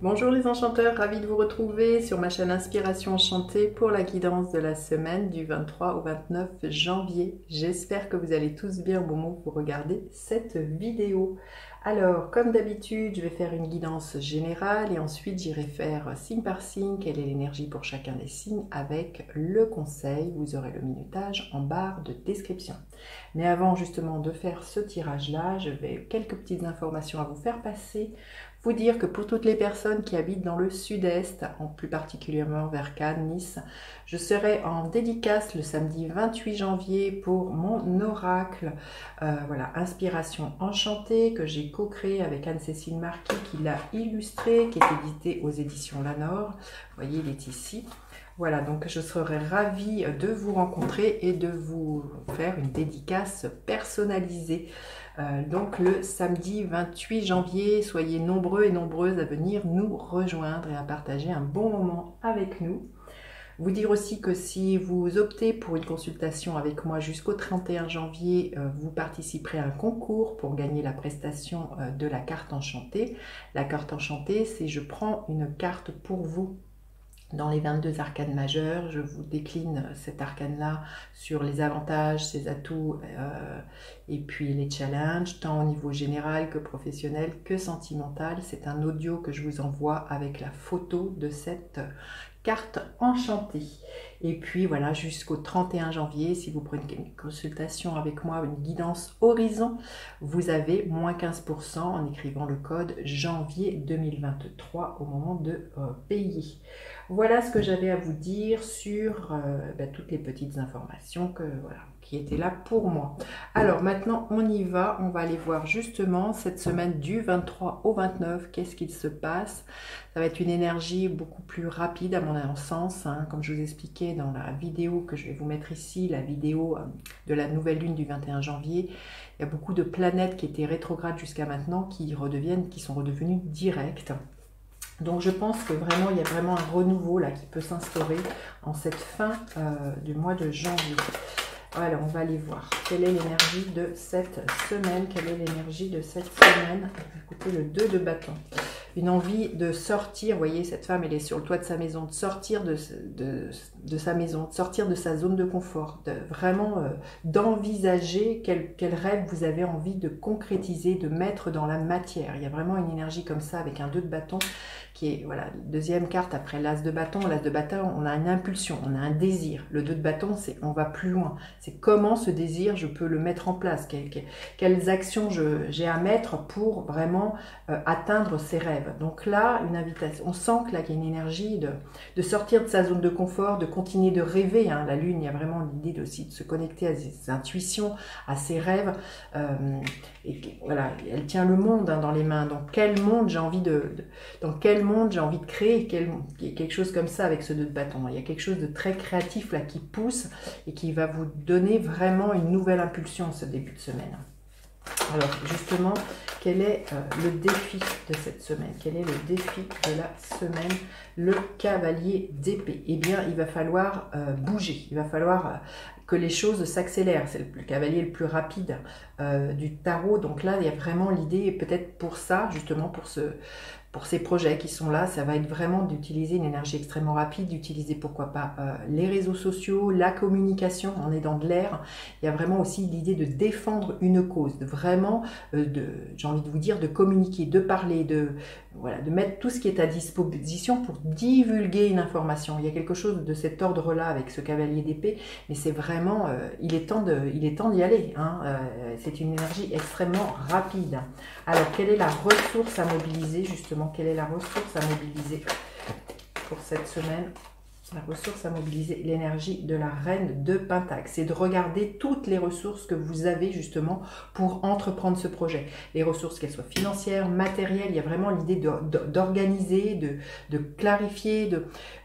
Bonjour les enchanteurs, ravi de vous retrouver sur ma chaîne Inspiration Enchantée pour la guidance de la semaine du 23 au 29 janvier. J'espère que vous allez tous bien au moment où vous regardez cette vidéo. Alors, comme d'habitude, je vais faire une guidance générale et ensuite j'irai faire signe par signe quelle est l'énergie pour chacun des signes avec le conseil. Vous aurez le minutage en barre de description. Mais avant justement de faire ce tirage-là, je vais quelques petites informations à vous faire passer. Vous dire que pour toutes les personnes qui habitent dans le sud-est, en plus particulièrement vers Cannes, Nice, je serai en dédicace le samedi 28 janvier pour mon oracle, voilà, Inspiration Enchantée, que j'ai co-créé avec Anne-Cécile Marquis, qui l'a illustré, qui est édité aux éditions Lanor. Vous voyez, il est ici. Voilà, donc je serai ravie de vous rencontrer et de vous faire une dédicace personnalisée. Donc le samedi 28 janvier, soyez nombreux et nombreuses à venir nous rejoindre et à partager un bon moment avec nous. Vous dire aussi que si vous optez pour une consultation avec moi jusqu'au 31 janvier, vous participerez à un concours pour gagner la prestation de la carte enchantée. La carte enchantée, c'est je prends une carte pour vous. Dans les 22 arcanes majeures, je vous décline cet arcane-là sur les avantages, ses atouts et puis les challenges, tant au niveau général que professionnel que sentimental. C'est un audio que je vous envoie avec la photo de cette carte enchantée. Et puis voilà, jusqu'au 31 janvier, si vous prenez une consultation avec moi, une guidance horizon, vous avez moins 15% en écrivant le code janvier 2023 au moment de payer. Voilà ce que j'avais à vous dire sur toutes les petites informations qui étaient là pour moi. Alors maintenant, on y va. On va aller voir justement cette semaine du 23 au 29, qu'est-ce qu'il se passe. Ça va être une énergie beaucoup plus rapide à mon sens, hein, comme je vous expliquais dans la vidéo que je vais vous mettre ici, la vidéo de la nouvelle lune du 21 janvier. Il y a beaucoup de planètes qui étaient rétrogrades jusqu'à maintenant qui sont redevenues directes. Donc je pense que vraiment, il y a vraiment un renouveau là qui peut s'instaurer en cette fin du mois de janvier. Alors, on va aller voir quelle est l'énergie de cette semaine. Quelle est l'énergie de cette semaine? Écoutez, le 2 de bâton. Une envie de sortir, vous voyez, cette femme, elle est sur le toit de sa maison, de sortir de sa maison, de sortir de sa zone de confort, vraiment d'envisager quel rêve vous avez envie de concrétiser, de mettre dans la matière. Il y a vraiment une énergie comme ça avec un 2 de bâton qui est, voilà, deuxième carte après l'as de bâton. L'as de bâton, on a une impulsion, on a un désir. Le 2 de bâton, c'est on va plus loin. C'est comment ce désir, je peux le mettre en place. Quelles actions j'ai à mettre pour vraiment atteindre ses rêves. Donc là, une invitation. On sent que là, qu'il y a une énergie de sortir de sa zone de confort, de continuer de rêver. Hein. La lune, il y a vraiment l'idée aussi de se connecter à ses intuitions, à ses rêves. Et voilà, elle tient le monde dans les mains. Dans quel monde j'ai envie de créer quelque chose comme ça avec ce 2 de bâton. Il y a quelque chose de très créatif là qui pousse et qui va vous donner vraiment une nouvelle impulsion ce début de semaine. Alors justement, quel est le défi de cette semaine? Quel est le défi de la semaine? Le cavalier d'épée. Eh bien, il va falloir bouger. Il va falloir que les choses s'accélèrent. C'est le cavalier le plus rapide du tarot. Donc là, il y a vraiment l'idée, peut-être pour ça, justement, pour ces projets qui sont là, ça va être vraiment d'utiliser une énergie extrêmement rapide, d'utiliser pourquoi pas les réseaux sociaux, la communication, on est dans de l'air. Il y a vraiment aussi l'idée de défendre une cause, de vraiment, j'ai envie de vous dire, de communiquer, de parler, de mettre tout ce qui est à disposition pour divulguer une information. Il y a quelque chose de cet ordre-là avec ce cavalier d'épée, mais c'est vraiment, il est temps d'y aller. Hein. C'est une énergie extrêmement rapide. Alors, quelle est la ressource à mobiliser justement? Quelle est la ressource à mobiliser pour cette semaine? La ressource à mobiliser, l'énergie de la reine de Pentacle. C'est de regarder toutes les ressources que vous avez justement pour entreprendre ce projet. Les ressources, qu'elles soient financières, matérielles, il y a vraiment l'idée d'organiser, de clarifier.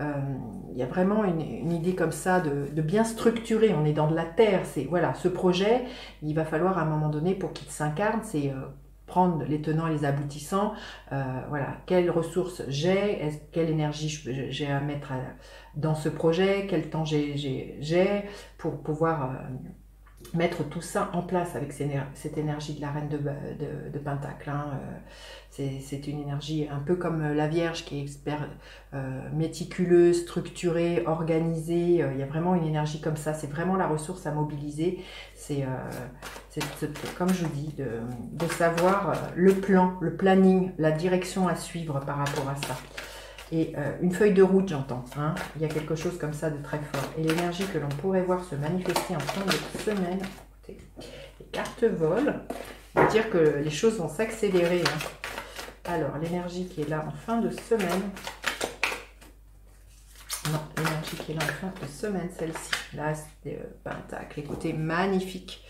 Il y a vraiment une idée comme ça de bien structurer. On est dans de la terre. Voilà, ce projet, il va falloir à un moment donné pour qu'il s'incarne, c'est prendre les tenants et les aboutissants, voilà, quelles ressources j'ai, quelle énergie j'ai à mettre dans ce projet, quel temps j'ai pour pouvoir mettre tout ça en place avec cette énergie de la reine de Pentacle. Hein. C'est une énergie un peu comme la Vierge qui est expert, méticuleuse, structurée, organisée. Il y a vraiment une énergie comme ça. C'est vraiment la ressource à mobiliser. C'est comme je vous dis, de savoir le plan, le planning, la direction à suivre par rapport à ça. Et une feuille de route, j'entends. Hein. Il y a quelque chose comme ça de très fort. Et l'énergie que l'on pourrait voir se manifester en fin de semaine. Écoutez, les cartes volent. Ça veut dire que les choses vont s'accélérer. Hein. Alors, l'énergie qui est là en fin de semaine. Non, l'énergie qui est là en fin de semaine, celle-ci. Là, c'est Pentacle. Écoutez, magnifique.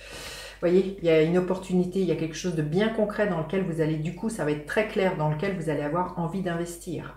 Vous voyez, il y a une opportunité, il y a quelque chose de bien concret dans lequel vous allez, du coup, ça va être très clair, dans lequel vous allez avoir envie d'investir.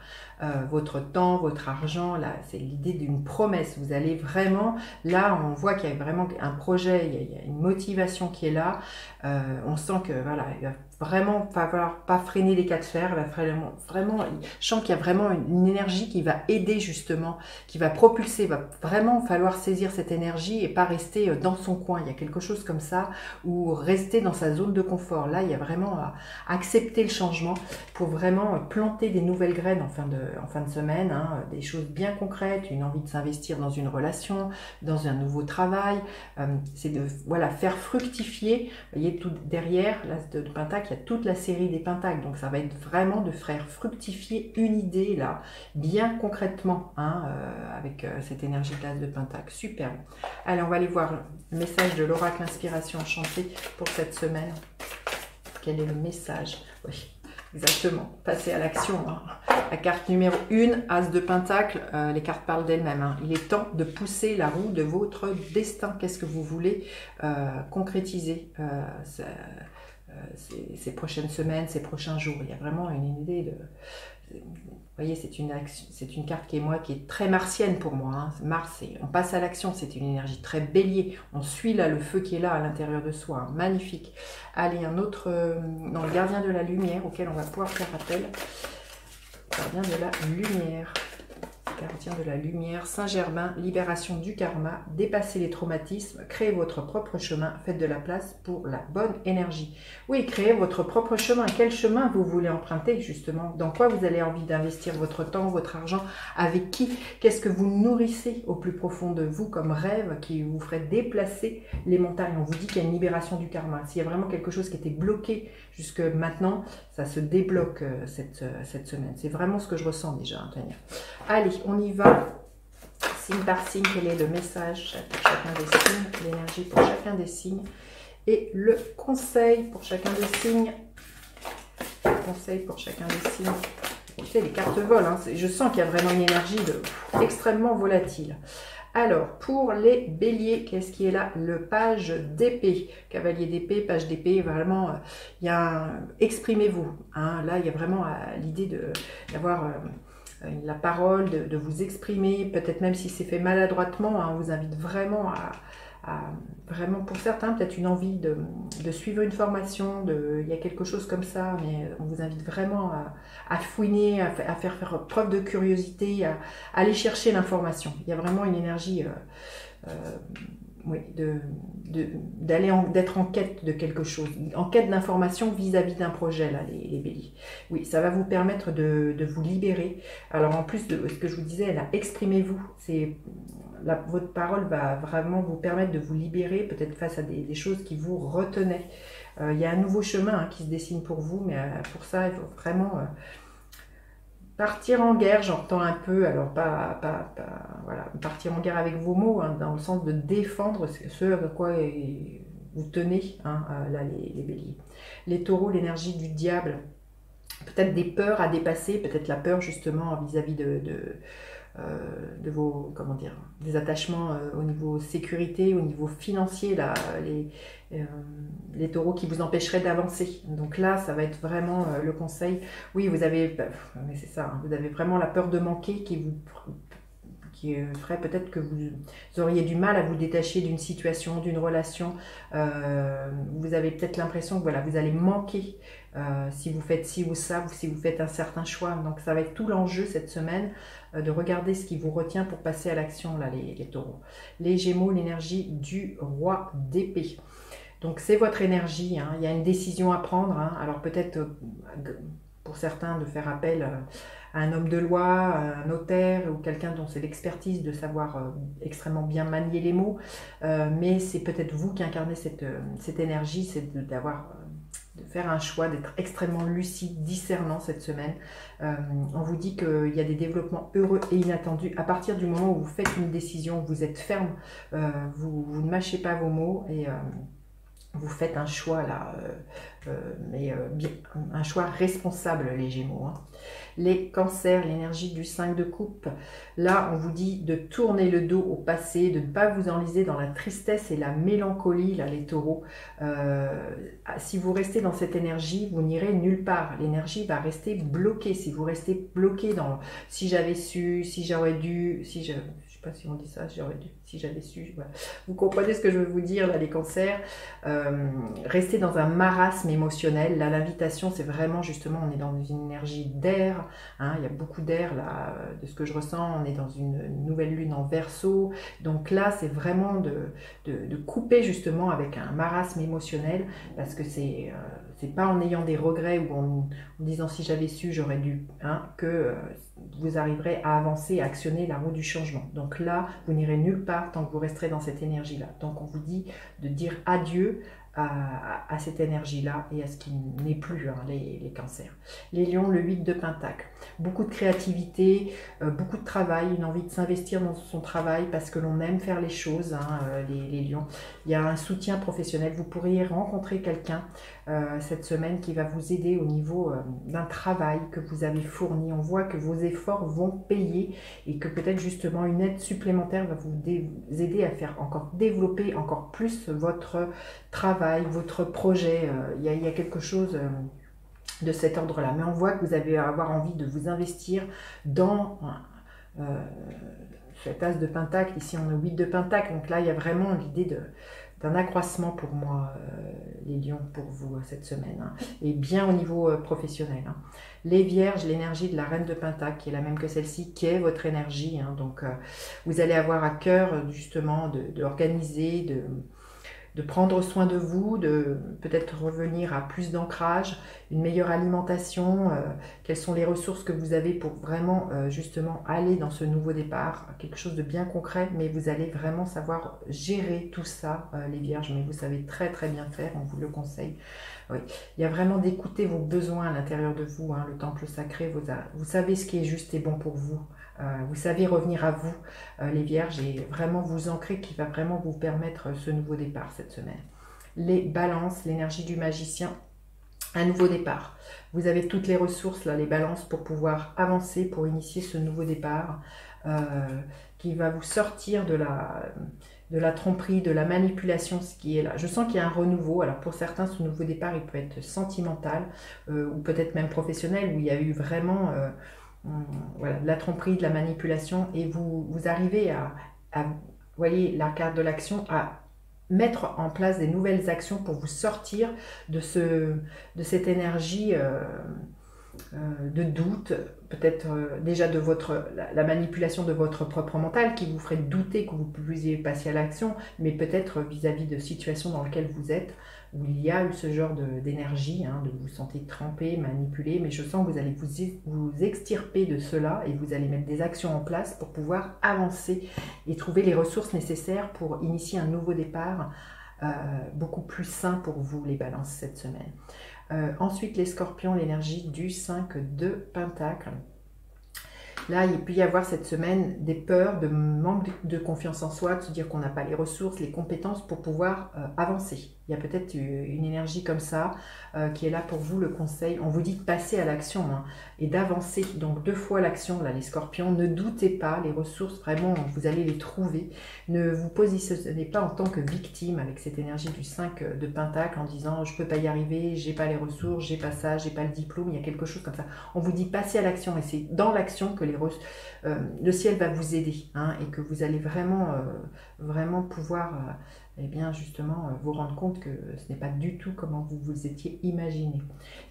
Votre temps, votre argent, là, c'est l'idée d'une promesse. Vous allez vraiment, là, on voit qu'il y a vraiment un projet, il y a une motivation qui est là. On sent que, voilà, il va vraiment falloir pas freiner les cas de fer. Il va vraiment, je sens qu'il y a vraiment une énergie qui va aider justement, qui va propulser. Il va vraiment falloir saisir cette énergie et pas rester dans son coin. Il y a quelque chose comme ça, ou rester dans sa zone de confort. Là, il y a vraiment à accepter le changement pour vraiment planter des nouvelles graines en fin de semaine, hein, des choses bien concrètes, une envie de s'investir dans une relation, dans un nouveau travail. C'est de voilà, faire fructifier. Vous voyez, tout derrière, l'as de Pentacle, il y a toute la série des Pentacles. Donc, ça va être vraiment de faire fructifier une idée, là, bien concrètement, hein, avec cette énergie de l'as de Pentacle. Superbe. Allez, on va aller voir le message de l'oracle Inspiration Enchantée pour cette semaine. Quel est le message? Oui, exactement. Passer à l'action. Hein. La carte numéro 1, As de Pentacle, les cartes parlent d'elles-mêmes. Hein. Il est temps de pousser la roue de votre destin. Qu'est-ce que vous voulez concrétiser ces prochaines semaines, ces prochains jours? Il y a vraiment une idée de... Vous voyez, c'est une carte qui est très martienne pour moi. Hein. Mars, on passe à l'action, c'est une énergie très bélier. On suit là le feu qui est là à l'intérieur de soi. Hein. Magnifique. Allez, un autre, dans le gardien de la lumière auquel on va pouvoir faire appel. Gardien de la lumière. Gardien de la lumière, Saint-Germain, libération du karma, dépassez les traumatismes, créez votre propre chemin, faites de la place pour la bonne énergie. Oui, créez votre propre chemin. Quel chemin vous voulez emprunter justement? Dans quoi vous avez envie d'investir votre temps, votre argent? Avec qui? Qu'est-ce que vous nourrissez au plus profond de vous comme rêve qui vous ferait déplacer les montagnes? On vous dit qu'il y a une libération du karma. S'il y a vraiment quelque chose qui était bloqué jusque maintenant, ça se débloque cette semaine. C'est vraiment ce que je ressens déjà, hein, Tania. Allez, on y va. Signe par signe, quel est le message pour chacun des signes, l'énergie pour chacun des signes et le conseil pour chacun des signes. Le conseil pour chacun des signes. Écoutez, les cartes volent. Hein. Je sens qu'il y a vraiment une énergie extrêmement volatile. Alors, pour les béliers, qu'est-ce qui est là? Le page d'épée. Cavalier d'épée, page d'épée, vraiment, il y a exprimez-vous. Hein. Là, il y a vraiment l'idée d'avoir la parole, de vous exprimer, peut-être même si c'est fait maladroitement. Hein, on vous invite vraiment vraiment, pour certains, peut-être une envie de suivre une formation, il y a quelque chose comme ça, mais on vous invite vraiment à fouiner, à faire preuve de curiosité, à aller chercher l'information. Il y a vraiment une énergie, oui, d'être en quête de quelque chose, en quête d'information vis-à-vis d'un projet, là, les béliers. Oui, ça va vous permettre de vous libérer. Alors, en plus de ce que je vous disais, là, exprimez-vous, votre parole va vraiment vous permettre de vous libérer, peut-être face à des choses qui vous retenaient. Il y a un nouveau chemin hein, qui se dessine pour vous, mais pour ça, il faut vraiment partir en guerre, j'entends un peu, alors voilà, partir en guerre avec vos mots, hein, dans le sens de défendre ce à quoi vous tenez, hein, là, les béliers. Les taureaux, l'énergie du diable, peut-être des peurs à dépasser, peut-être la peur justement vis-à-vis de vos, comment dire, des attachements au niveau sécurité, au niveau financier, là, les taureaux qui vous empêcheraient d'avancer. Donc là, ça va être vraiment le conseil. Oui, vous avez, mais c'est ça, hein, vous avez vraiment la peur de manquer qui qui ferait peut-être que vous auriez du mal à vous détacher d'une situation, d'une relation. Vous avez peut-être l'impression que voilà, vous allez manquer si vous faites ci ou ça, ou si vous faites un certain choix. Donc ça va être tout l'enjeu cette semaine de regarder ce qui vous retient pour passer à l'action, là, les taureaux. Les Gémeaux, l'énergie du roi d'épée. Donc c'est votre énergie, hein. Il y a une décision à prendre, hein. Alors peut-être pour certains de faire appel à un homme de loi, à un notaire ou quelqu'un dont c'est l'expertise de savoir extrêmement bien manier les mots, mais c'est peut-être vous qui incarnez cette énergie, c'est de faire un choix, d'être extrêmement lucide, discernant cette semaine. On vous dit qu'il y a des développements heureux et inattendus. À partir du moment où vous faites une décision, vous êtes ferme, vous ne mâchez pas vos mots et vous faites un choix là, un choix responsable, les Gémeaux, hein. Les Cancers, l'énergie du 5 de coupe. Là, on vous dit de tourner le dos au passé, de ne pas vous enliser dans la tristesse et la mélancolie, là, les Taureaux. Si vous restez dans cette énergie, vous n'irez nulle part. L'énergie va rester bloquée. Si vous restez bloqué dans « si j'avais su »,« si j'aurais dû », si je... Je sais pas si on dit ça, j'aurais dû, si j'avais su. Voilà. Vous comprenez ce que je veux vous dire, là, les Cancers. Restez dans un marasme émotionnel. Là, l'invitation, c'est vraiment, justement, on est dans une énergie d'air. Hein, il y a beaucoup d'air, là, de ce que je ressens. On est dans une nouvelle lune en Verseau. Donc là, c'est vraiment de couper, justement, avec un marasme émotionnel. Parce que c'est pas en ayant des regrets ou en disant si j'avais su, j'aurais dû, hein, que vous arriverez à avancer, à actionner la roue du changement. Donc là, vous n'irez nulle part tant que vous resterez dans cette énergie-là. Donc on vous dit de dire adieu à cette énergie-là et à ce qui n'est plus, hein, les Cancers. Les Lions, le 8 de Pentacle. Beaucoup de créativité, beaucoup de travail, une envie de s'investir dans son travail parce que l'on aime faire les choses, hein, les Lions. Il y a un soutien professionnel. Vous pourriez rencontrer quelqu'un cette semaine qui va vous aider au niveau d'un travail que vous avez fourni. On voit que vos efforts vont payer et que peut-être justement une aide supplémentaire va vous aider à faire encore développer encore plus votre travail, votre projet. Il y a quelque chose de cet ordre-là. Mais on voit que vous allez avoir envie de vous investir dans cet as de Pentacle. Ici, on a 8 de Pentacle. Donc là, il y a vraiment l'idée d'un accroissement pour moi, les Lions, pour vous cette semaine, hein, et bien au niveau professionnel, hein. Les Vierges, l'énergie de la Reine de Pentacle, qui est la même que celle-ci, qui est votre énergie, hein. Donc vous allez avoir à cœur justement d'organiser, de prendre soin de vous, de peut-être revenir à plus d'ancrage, une meilleure alimentation, quelles sont les ressources que vous avez pour vraiment justement aller dans ce nouveau départ, quelque chose de bien concret, mais vous allez vraiment savoir gérer tout ça, les Vierges, mais vous savez très très bien faire, on vous le conseille. Oui. Il y a vraiment d'écouter vos besoins à l'intérieur de vous, hein, le temple sacré, vous savez ce qui est juste et bon pour vous. Vous savez revenir à vous, les Vierges, et vraiment vous ancrer, qui va vraiment vous permettre ce nouveau départ cette semaine. Les Balances, l'énergie du magicien, un nouveau départ. Vous avez toutes les ressources, là, les Balances, pour pouvoir avancer, pour initier ce nouveau départ qui va vous sortir de la tromperie, de la manipulation, ce qui est là. Je sens qu'il y a un renouveau. Alors pour certains, ce nouveau départ, il peut être sentimental ou peut-être même professionnel, où il y a eu vraiment... voilà, de la tromperie, de la manipulation, et vous arrivez à voyez la carte de l'action, à mettre en place des nouvelles actions pour vous sortir de cette énergie de doute, peut-être déjà de la manipulation de votre propre mental qui vous ferait douter que vous puissiez passer à l'action, mais peut-être vis-à-vis de situations dans lesquelles vous êtes, où il y a eu ce genre d'énergie, hein, de vous sentir trempé, manipulé, mais je sens que vous allez vous extirper de cela et vous allez mettre des actions en place pour pouvoir avancer et trouver les ressources nécessaires pour initier un nouveau départ beaucoup plus sain pour vous, les Balances, cette semaine. Ensuite, les Scorpions, l'énergie du 5 de Pentacle. Là, il peut y avoir cette semaine des peurs, de manque de confiance en soi, de se dire qu'on n'a pas les ressources, les compétences pour pouvoir avancer. Il y a peut-être une énergie comme ça qui est là pour vous, le conseil. On vous dit de passer à l'action hein, et d'avancer. Donc 2 fois l'action, là, les scorpions. Ne doutez pas, les ressources, vraiment, vous allez les trouver. Ne vous positionnez pas en tant que victime avec cette énergie du 5 de Pentacle en disant je peux pas y arriver, j'ai pas les ressources, j'ai pas ça, j'ai pas le diplôme, il y a quelque chose comme ça. On vous dit passer à l'action et c'est dans l'action que le ciel va vous aider hein, et que vous allez vraiment pouvoir eh bien justement vous rendre compte que ce n'est pas du tout comment vous vous étiez imaginé.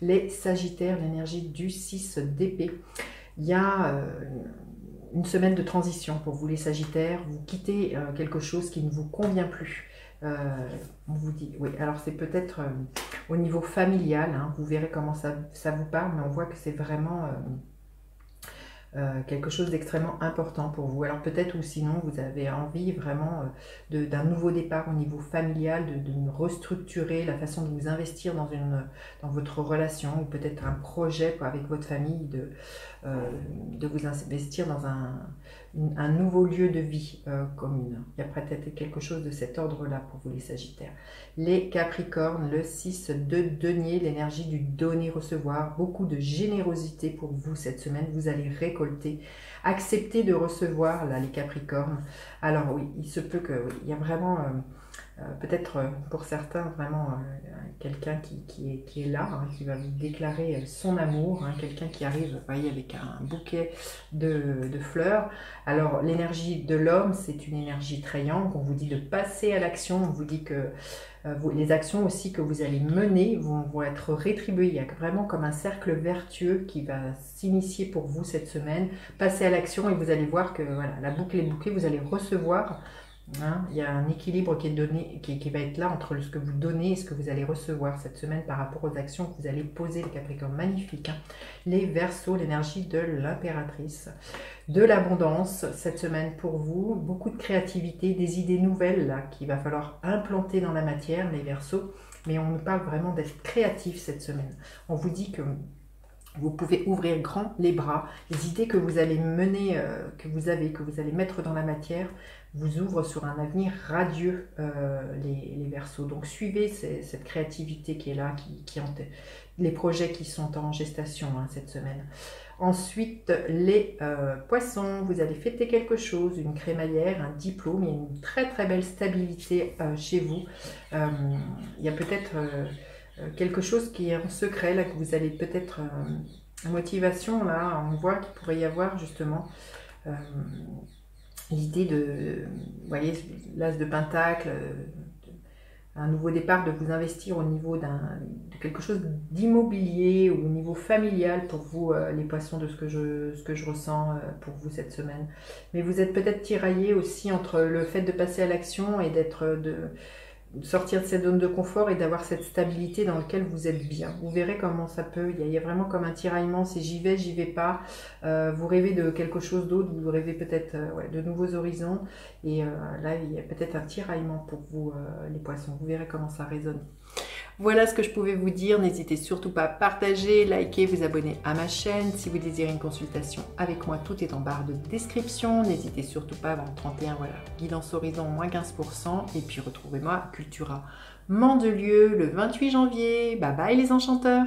Les Sagittaires, l'énergie du 6 d'épée. Il y a une semaine de transition pour vous les Sagittaires. Vous quittez quelque chose qui ne vous convient plus. On vous dit, oui, alors c'est peut-être au niveau familial, hein, vous verrez comment ça vous parle, mais on voit que c'est vraiment quelque chose d'extrêmement important pour vous. Alors peut-être ou sinon vous avez envie vraiment d'un nouveau départ au niveau familial, de restructurer la façon de vous investir dans votre relation, ou peut-être un projet avec votre famille, de vous investir dans un nouveau lieu de vie commune. Il y a peut-être quelque chose de cet ordre-là pour vous les Sagittaires. Les Capricornes, le 6 de denier, l'énergie du donner-recevoir, beaucoup de générosité pour vous cette semaine, vous allez récolter, accepter de recevoir là les Capricornes. Alors oui, il se peut que il y a vraiment peut-être pour certains vraiment quelqu'un qui est là, hein, qui va vous déclarer son amour, hein, quelqu'un qui arrive, vous voyez, avec un bouquet de fleurs. Alors l'énergie de l'homme, c'est une énergie triangle, on vous dit de passer à l'action, on vous dit que les actions aussi que vous allez mener vont être rétribuées. Il y a vraiment comme un cercle vertueux qui va s'initier pour vous cette semaine. Passez à l'action et vous allez voir que voilà, la boucle est bouclée, vous allez recevoir. Hein, il y a un équilibre qui est donné, qui va être là entre ce que vous donnez et ce que vous allez recevoir cette semaine par rapport aux actions que vous allez poser, les Capricornes. Magnifique. Hein. Les Verseaux, l'énergie de l'impératrice, de l'abondance cette semaine pour vous. Beaucoup de créativité, des idées nouvelles là qu'il va falloir implanter dans la matière, les Verseaux. Mais on nous parle vraiment d'être créatif cette semaine. On vous dit que vous pouvez ouvrir grand les bras. Les idées que vous allez mener, que vous allez mettre dans la matière, vous ouvrent sur un avenir radieux, les Verseaux. Donc suivez cette créativité qui est là, les projets qui sont en gestation hein, cette semaine. Ensuite, les Poissons, vous allez fêter quelque chose, une crémaillère, un diplôme, il y a une très très belle stabilité chez vous. Il y a peut-être quelque chose qui est en secret, là, que vous allez peut-être... motivation, là, on voit qu'il pourrait y avoir justement l'idée de... Vous voyez, l'as de Pentacle, un nouveau départ, de vous investir au niveau de quelque chose d'immobilier ou au niveau familial pour vous, les Poissons, de ce que je ressens pour vous cette semaine. Mais vous êtes peut-être tiraillés aussi entre le fait de passer à l'action et de sortir de cette zone de confort et d'avoir cette stabilité dans laquelle vous êtes bien. Vous verrez comment ça peut, il y a vraiment comme un tiraillement, c'est j'y vais pas, vous rêvez de quelque chose d'autre, vous rêvez peut-être de nouveaux horizons, et là il y a peut-être un tiraillement pour vous les Poissons, vous verrez comment ça résonne. Voilà ce que je pouvais vous dire. N'hésitez surtout pas à partager, liker, vous abonner à ma chaîne. Si vous désirez une consultation avec moi, tout est en barre de description. N'hésitez surtout pas avant le 31, voilà, guidance horizon moins 15%. Et puis retrouvez-moi à Cultura Mandelieu le 28 janvier. Bye bye les enchanteurs!